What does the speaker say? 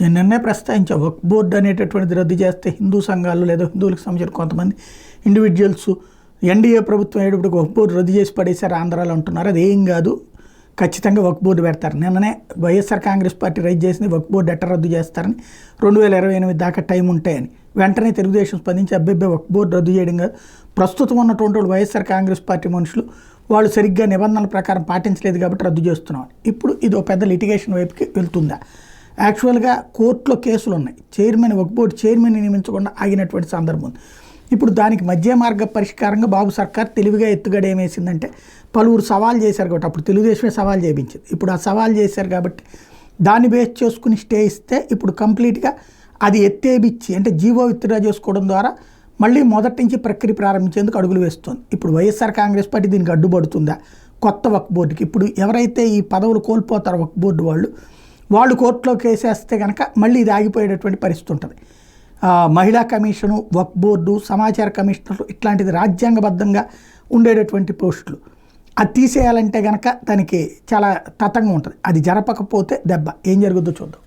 నేను నిన్నే ప్రస్తావించా, వక్ఫ్ బోర్డు అనేటటువంటిది రద్దు చేస్తే హిందూ సంఘాలు లేదా హిందువులకు సంబంధించిన కొంతమంది ఇండివిజువల్స్ ఎన్డీఏ ప్రభుత్వం అయ్యేటప్పుడు వక్ఫ్ బోర్డు రద్దు చేసి పడేశారు ఆంధ్రాలో అంటున్నారు. అది ఏం కాదు, ఖచ్చితంగా వక్ఫ్ బోర్డు పెడతారు. నిన్ననే వైఎస్ఆర్ కాంగ్రెస్ పార్టీ రైజ్ చేసింది వక్ఫ్ బోర్డు ఎట్ట రద్దు చేస్తారని, 2028 దాకా టైం ఉంటాయని. వెంటనే తెలుగుదేశం స్పందించి అబ్బెబ్బే వక్ఫ్ బోర్డు రద్దు చేయడం కాదు, ప్రస్తుతం ఉన్నటువంటి వాళ్ళు వైఎస్ఆర్ కాంగ్రెస్ పార్టీ మనుషులు వాళ్ళు సరిగ్గా నిబంధనల ప్రకారం పాటించలేదు కాబట్టి రద్దు చేస్తున్నాం. ఇప్పుడు ఇది ఒక పెద్ద లిటిగేషన్ వైపుకి వెళ్తుందా? యాక్చువల్గా కోర్టులో కేసులు ఉన్నాయి, వక్ఫ్ బోర్డు చైర్మన్ నియమించకుండా ఆగినటువంటి సందర్భం ఉంది. ఇప్పుడు దానికి మధ్య మార్గ పరిష్కారంగా బాబు సర్కార్ తెలివిగా ఎత్తుగడ ఏమేసిందంటే, పలువురు సవాల్ చేశారు కాబట్టి, అప్పుడు తెలుగుదేశమే సవాల్ చేయించింది, ఇప్పుడు ఆ సవాల్ చేశారు కాబట్టి దాన్ని బేస్ చేసుకుని స్టే ఇస్తే ఇప్పుడు కంప్లీట్గా అది ఎత్తేబిచ్చి అంటే జీవో విత్డ్రా చేసుకోవడం ద్వారా మళ్ళీ మొదటి నుంచి ప్రక్రియ ప్రారంభించేందుకు అడుగులు వేస్తుంది. ఇప్పుడు వైఎస్ఆర్ కాంగ్రెస్ పార్టీ దీనికి అడ్డుపడుతుందా? కొత్త వక్ఫ్ బోర్డుకి ఇప్పుడు ఎవరైతే ఈ పదవులు కోల్పోతారో వక్ఫ్ బోర్డు వాళ్ళు కోర్టులో కేసేస్తే కనుక మళ్ళీ ఇది ఆగిపోయేటటువంటి పరిస్థితి ఉంటుంది. మహిళా కమిషను, వక్ఫ్ బోర్డు, సమాచార కమిషనర్లు ఇట్లాంటిది రాజ్యాంగబద్ధంగా ఉండేటటువంటి పోస్టులు అది తీసేయాలంటే కనుక దానికి చాలా తతంగా ఉంటుంది. అది జరపకపోతే దెబ్బ ఏం జరుగుతుందో చూద్దాం.